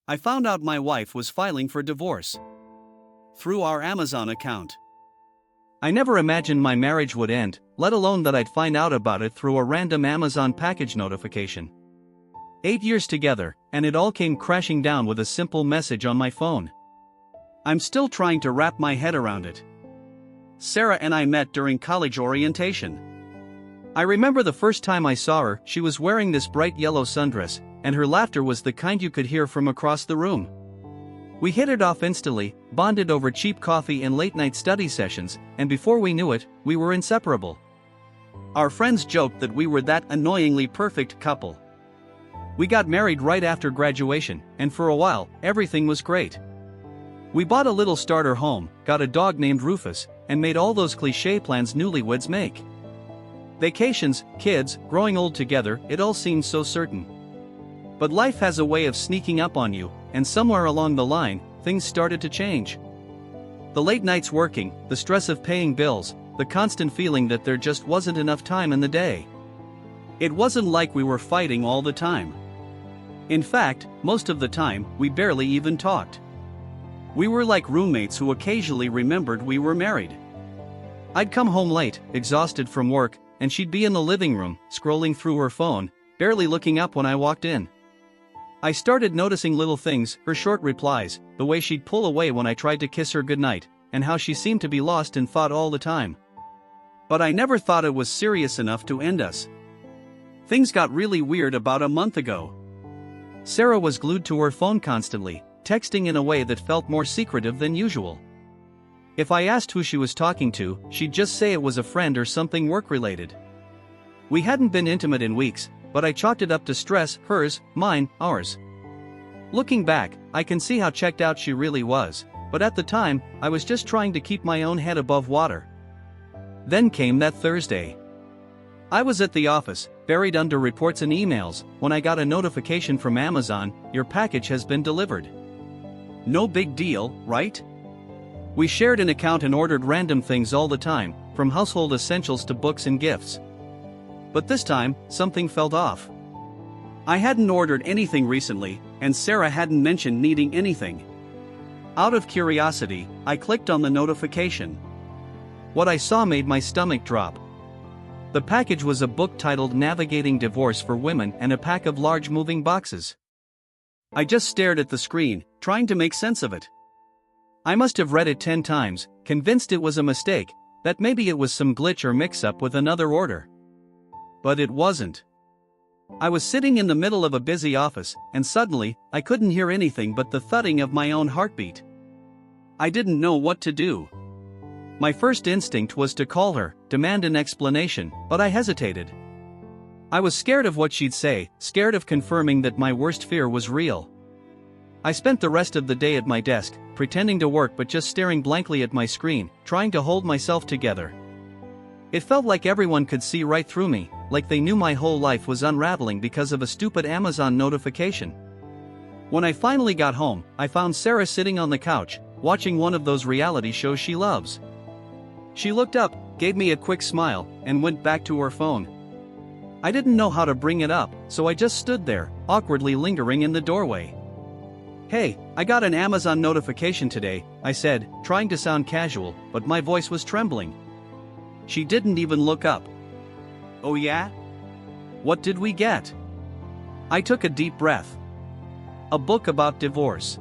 I found out my wife was filing for divorce through our Amazon account. I never imagined my marriage would end, let alone that I'd find out about it through a random Amazon package notification. 8 years together, and it all came crashing down with a simple message on my phone. I'm still trying to wrap my head around it. Sarah and I met during college orientation. I remember the first time I saw her, she was wearing this bright yellow sundress, and her laughter was the kind you could hear from across the room. We hit it off instantly, bonded over cheap coffee and late-night study sessions, and before we knew it, we were inseparable. Our friends joked that we were that annoyingly perfect couple. We got married right after graduation, and for a while, everything was great. We bought a little starter home, got a dog named Rufus, and made all those cliché plans newlyweds make. Vacations, kids, growing old together, it all seemed so certain. But life has a way of sneaking up on you, and somewhere along the line, things started to change. The late nights working, the stress of paying bills, the constant feeling that there just wasn't enough time in the day. It wasn't like we were fighting all the time. In fact, most of the time, we barely even talked. We were like roommates who occasionally remembered we were married. I'd come home late, exhausted from work, and she'd be in the living room, scrolling through her phone, barely looking up when I walked in. I started noticing little things, her short replies, the way she'd pull away when I tried to kiss her goodnight, and how she seemed to be lost in thought all the time. But I never thought it was serious enough to end us. Things got really weird about a month ago. Sarah was glued to her phone constantly, texting in a way that felt more secretive than usual. If I asked who she was talking to, she'd just say it was a friend or something work-related. We hadn't been intimate in weeks, but I chalked it up to stress, hers, mine, ours. Looking back, I can see how checked out she really was, but at the time, I was just trying to keep my own head above water. Then came that Thursday. I was at the office, buried under reports and emails, when I got a notification from Amazon, "Your package has been delivered." No big deal, right? We shared an account and ordered random things all the time, from household essentials to books and gifts. But this time, something felt off. I hadn't ordered anything recently, and Sarah hadn't mentioned needing anything. Out of curiosity, I clicked on the notification. What I saw made my stomach drop. The package was a book titled Navigating Divorce for Women and a pack of large moving boxes. I just stared at the screen, trying to make sense of it. I must have read it 10 times, convinced it was a mistake, that maybe it was some glitch or mix-up with another order. But it wasn't. I was sitting in the middle of a busy office, and suddenly, I couldn't hear anything but the thudding of my own heartbeat. I didn't know what to do. My first instinct was to call her, demand an explanation, but I hesitated. I was scared of what she'd say, scared of confirming that my worst fear was real. I spent the rest of the day at my desk, pretending to work but just staring blankly at my screen, trying to hold myself together. It felt like everyone could see right through me, like they knew my whole life was unraveling because of a stupid Amazon notification. When I finally got home, I found Sarah sitting on the couch, watching one of those reality shows she loves. She looked up, gave me a quick smile, and went back to her phone. I didn't know how to bring it up, so I just stood there, awkwardly lingering in the doorway. "Hey, I got an Amazon notification today," I said, trying to sound casual, but my voice was trembling. She didn't even look up. "Oh yeah? What did we get?" I took a deep breath. "A book about divorce.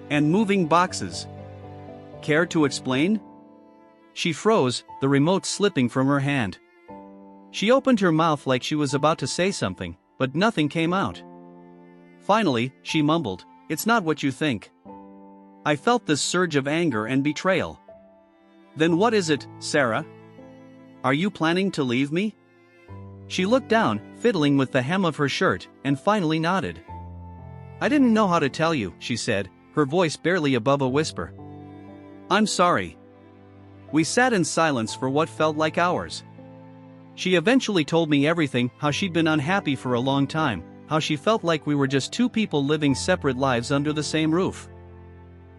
And moving boxes. Care to explain?" She froze, the remote slipping from her hand. She opened her mouth like she was about to say something, but nothing came out. Finally, she mumbled, "It's not what you think." I felt this surge of anger and betrayal. "Then what is it, Sarah? Are you planning to leave me?" She looked down, fiddling with the hem of her shirt, and finally nodded. "I didn't know how to tell you," she said, her voice barely above a whisper. "I'm sorry." We sat in silence for what felt like hours. She eventually told me everything, how she'd been unhappy for a long time, how she felt like we were just two people living separate lives under the same roof.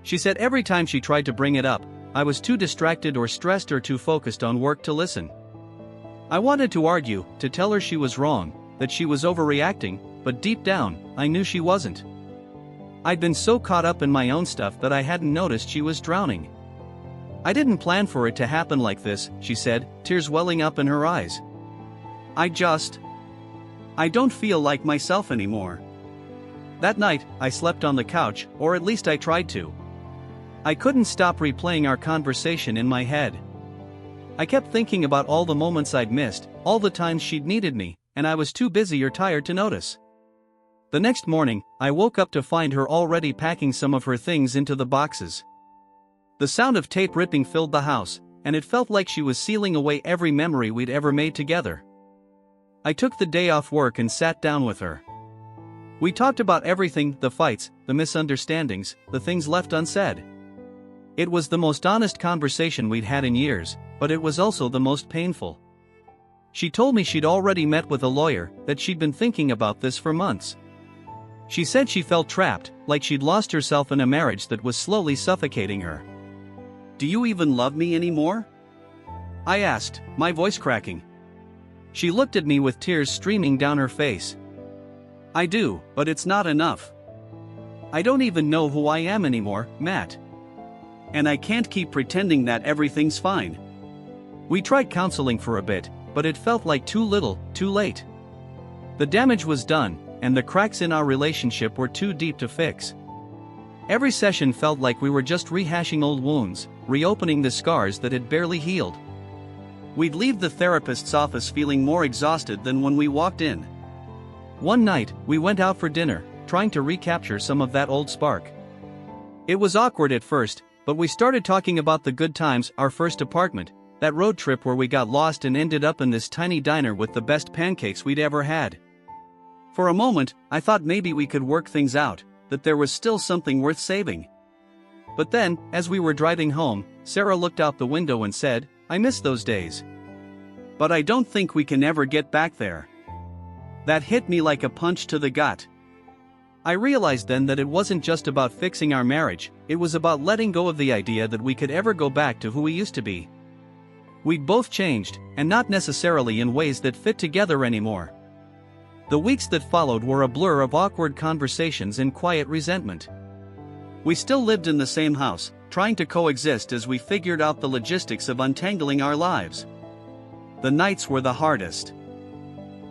She said every time she tried to bring it up, I was too distracted or stressed or too focused on work to listen. I wanted to argue, to tell her she was wrong, that she was overreacting, but deep down, I knew she wasn't. I'd been so caught up in my own stuff that I hadn't noticed she was drowning. "I didn't plan for it to happen like this," she said, tears welling up in her eyes. I don't feel like myself anymore." That night, I slept on the couch, or at least I tried to. I couldn't stop replaying our conversation in my head. I kept thinking about all the moments I'd missed, all the times she'd needed me, and I was too busy or tired to notice. The next morning, I woke up to find her already packing some of her things into the boxes. The sound of tape ripping filled the house, and it felt like she was sealing away every memory we'd ever made together. I took the day off work and sat down with her. We talked about everything, the fights, the misunderstandings, the things left unsaid. It was the most honest conversation we'd had in years, but it was also the most painful. She told me she'd already met with a lawyer, that she'd been thinking about this for months. She said she felt trapped, like she'd lost herself in a marriage that was slowly suffocating her. "Do you even love me anymore?" I asked, my voice cracking. She looked at me with tears streaming down her face. "I do, but it's not enough. I don't even know who I am anymore, Matt. And I can't keep pretending that everything's fine." We tried counseling for a bit, but it felt like too little, too late. The damage was done, and the cracks in our relationship were too deep to fix. Every session felt like we were just rehashing old wounds, reopening the scars that had barely healed. We'd leave the therapist's office feeling more exhausted than when we walked in. One night, we went out for dinner, trying to recapture some of that old spark. It was awkward at first, but we started talking about the good times, our first apartment, that road trip where we got lost and ended up in this tiny diner with the best pancakes we'd ever had. For a moment, I thought maybe we could work things out, that there was still something worth saving. But then, as we were driving home, Sarah looked out the window and said, "I miss those days. But I don't think we can ever get back there." That hit me like a punch to the gut. I realized then that it wasn't just about fixing our marriage, it was about letting go of the idea that we could ever go back to who we used to be. We'd both changed, and not necessarily in ways that fit together anymore. The weeks that followed were a blur of awkward conversations and quiet resentment. We still lived in the same house, trying to coexist as we figured out the logistics of untangling our lives. The nights were the hardest.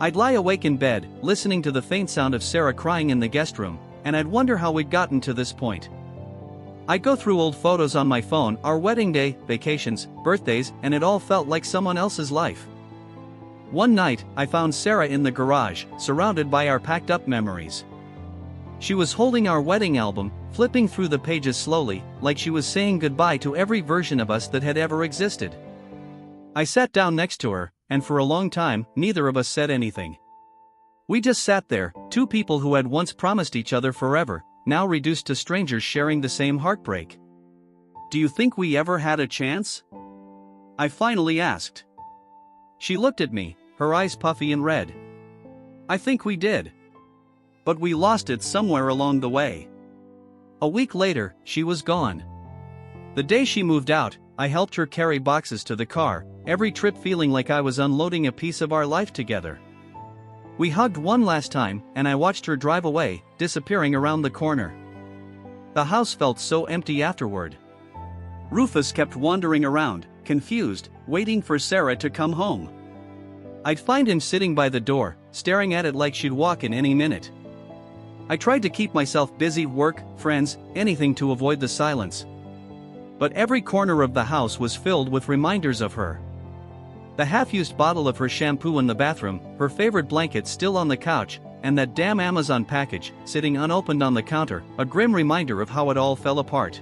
I'd lie awake in bed, listening to the faint sound of Sarah crying in the guest room, and I'd wonder how we'd gotten to this point. I'd go through old photos on my phone, our wedding day, vacations, birthdays, and it all felt like someone else's life. One night, I found Sarah in the garage, surrounded by our packed-up memories. She was holding our wedding album, flipping through the pages slowly, like she was saying goodbye to every version of us that had ever existed. I sat down next to her, and for a long time, neither of us said anything. We just sat there, two people who had once promised each other forever, now reduced to strangers sharing the same heartbreak. "Do you think we ever had a chance?" I finally asked. She looked at me, her eyes puffy and red. "I think we did. But we lost it somewhere along the way." A week later, she was gone. The day she moved out, I helped her carry boxes to the car, every trip feeling like I was unloading a piece of our life together. We hugged one last time, and I watched her drive away, disappearing around the corner. The house felt so empty afterward. Rufus kept wandering around, confused, waiting for Sarah to come home. I'd find him sitting by the door, staring at it like she'd walk in any minute. I tried to keep myself busy, work, friends, anything to avoid the silence. But every corner of the house was filled with reminders of her. The half-used bottle of her shampoo in the bathroom, her favorite blanket still on the couch, and that damn Amazon package, sitting unopened on the counter, a grim reminder of how it all fell apart.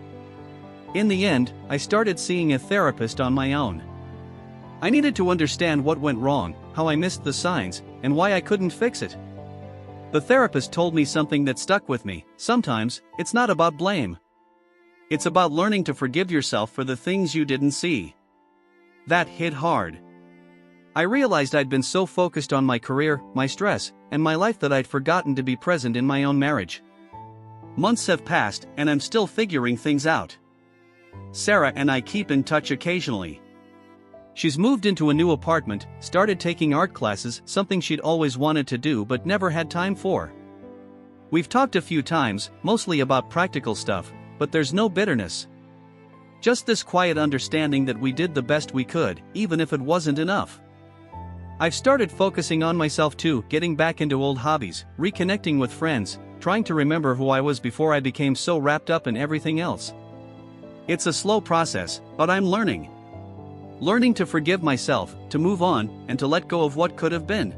In the end, I started seeing a therapist on my own. I needed to understand what went wrong, how I missed the signs, and why I couldn't fix it. The therapist told me something that stuck with me: sometimes, it's not about blame. It's about learning to forgive yourself for the things you didn't see. That hit hard. I realized I'd been so focused on my career, my stress, and my life that I'd forgotten to be present in my own marriage. Months have passed, and I'm still figuring things out. Sarah and I keep in touch occasionally. She's moved into a new apartment, started taking art classes, something she'd always wanted to do but never had time for. We've talked a few times, mostly about practical stuff, but there's no bitterness. Just this quiet understanding that we did the best we could, even if it wasn't enough. I've started focusing on myself too, getting back into old hobbies, reconnecting with friends, trying to remember who I was before I became so wrapped up in everything else. It's a slow process, but I'm learning. Learning to forgive myself, to move on, and to let go of what could have been.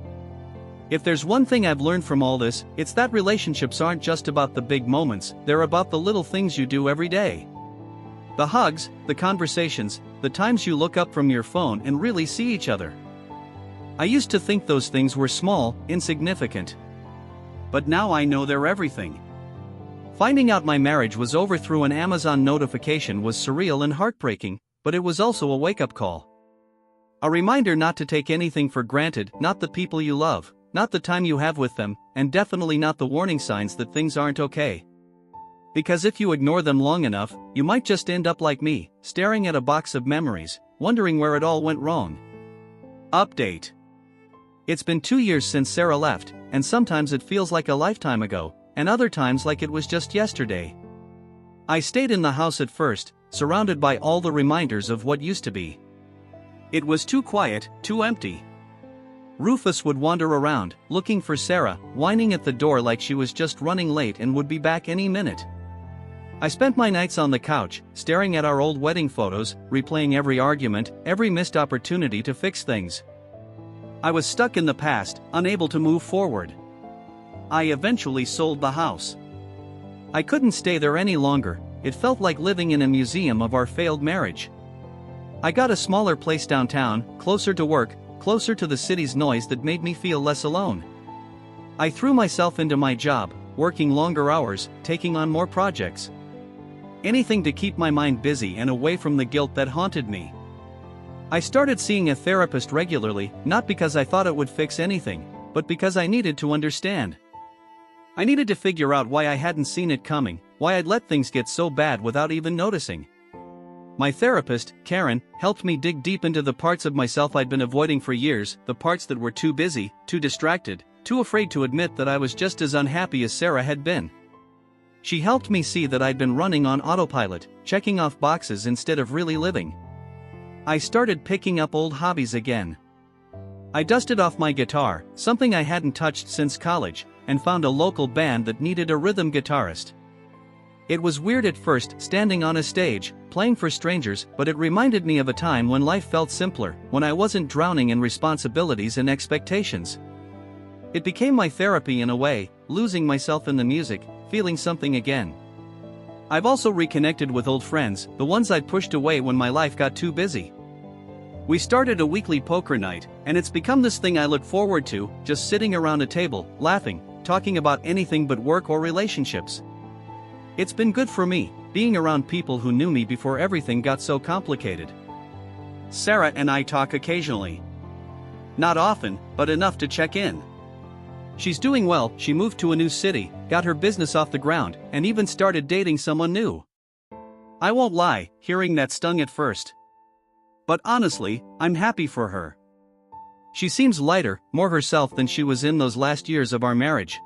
If there's one thing I've learned from all this, it's that relationships aren't just about the big moments, they're about the little things you do every day. The hugs, the conversations, the times you look up from your phone and really see each other. I used to think those things were small, insignificant. But now I know they're everything. Finding out my marriage was over through an Amazon notification was surreal and heartbreaking, but it was also a wake-up call. A reminder not to take anything for granted, not the people you love, not the time you have with them, and definitely not the warning signs that things aren't okay. Because if you ignore them long enough, you might just end up like me, staring at a box of memories, wondering where it all went wrong. Update. It's been 2 years since Sarah left, and sometimes it feels like a lifetime ago, and other times like it was just yesterday. I stayed in the house at first, surrounded by all the reminders of what used to be. It was too quiet, too empty. Rufus would wander around, looking for Sarah, whining at the door like she was just running late and would be back any minute. I spent my nights on the couch, staring at our old wedding photos, replaying every argument, every missed opportunity to fix things. I was stuck in the past, unable to move forward. I eventually sold the house. I couldn't stay there any longer, it felt like living in a museum of our failed marriage. I got a smaller place downtown, closer to work, closer to the city's noise that made me feel less alone. I threw myself into my job, working longer hours, taking on more projects. Anything to keep my mind busy and away from the guilt that haunted me. I started seeing a therapist regularly, not because I thought it would fix anything, but because I needed to understand. I needed to figure out why I hadn't seen it coming, why I'd let things get so bad without even noticing. My therapist, Karen, helped me dig deep into the parts of myself I'd been avoiding for years, the parts that were too busy, too distracted, too afraid to admit that I was just as unhappy as Sarah had been. She helped me see that I'd been running on autopilot, checking off boxes instead of really living. I started picking up old hobbies again. I dusted off my guitar, something I hadn't touched since college, and found a local band that needed a rhythm guitarist. It was weird at first, standing on a stage, playing for strangers, but it reminded me of a time when life felt simpler, when I wasn't drowning in responsibilities and expectations. It became my therapy in a way, losing myself in the music, feeling something again. I've also reconnected with old friends, the ones I'd pushed away when my life got too busy. We started a weekly poker night, and it's become this thing I look forward to, just sitting around a table, laughing, talking about anything but work or relationships. It's been good for me, being around people who knew me before everything got so complicated. Sarah and I talk occasionally. Not often, but enough to check in. She's doing well, she moved to a new city, got her business off the ground, and even started dating someone new. I won't lie, hearing that stung at first. But honestly, I'm happy for her. She seems lighter, more herself than she was in those last years of our marriage.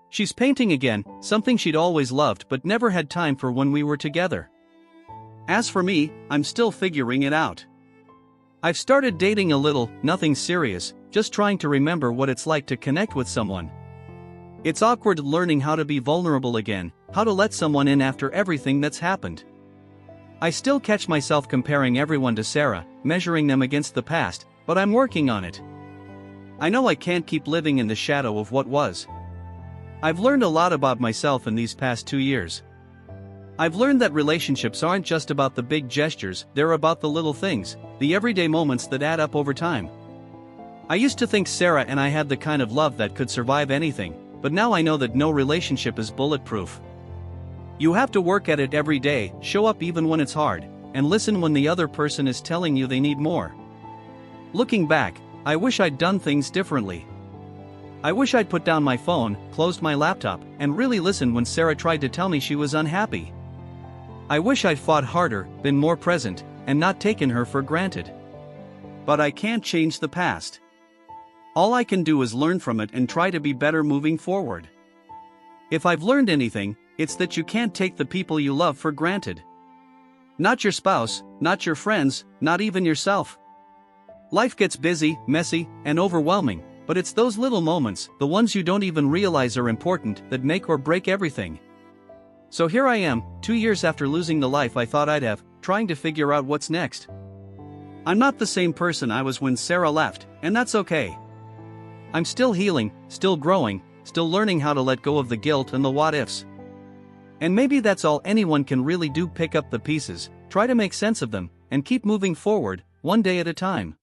She's painting again, something she'd always loved but never had time for when we were together. As for me, I'm still figuring it out. I've started dating a little, nothing serious, just trying to remember what it's like to connect with someone. It's awkward learning how to be vulnerable again, how to let someone in after everything that's happened. I still catch myself comparing everyone to Sarah, measuring them against the past, but I'm working on it. I know I can't keep living in the shadow of what was. I've learned a lot about myself in these past 2 years. I've learned that relationships aren't just about the big gestures, they're about the little things, the everyday moments that add up over time. I used to think Sarah and I had the kind of love that could survive anything, but now I know that no relationship is bulletproof. You have to work at it every day, show up even when it's hard, and listen when the other person is telling you they need more. Looking back, I wish I'd done things differently. I wish I'd put down my phone, closed my laptop, and really listened when Sarah tried to tell me she was unhappy. I wish I'd fought harder, been more present, and not taken her for granted. But I can't change the past. All I can do is learn from it and try to be better moving forward. If I've learned anything, it's that you can't take the people you love for granted. Not your spouse, not your friends, not even yourself. Life gets busy, messy, and overwhelming, but it's those little moments, the ones you don't even realize are important, that make or break everything. So here I am, 2 years after losing the life I thought I'd have, trying to figure out what's next. I'm not the same person I was when Sarah left, and that's okay. I'm still healing, still growing, still learning how to let go of the guilt and the what-ifs. And maybe that's all anyone can really do: pick up the pieces, try to make sense of them, and keep moving forward, one day at a time.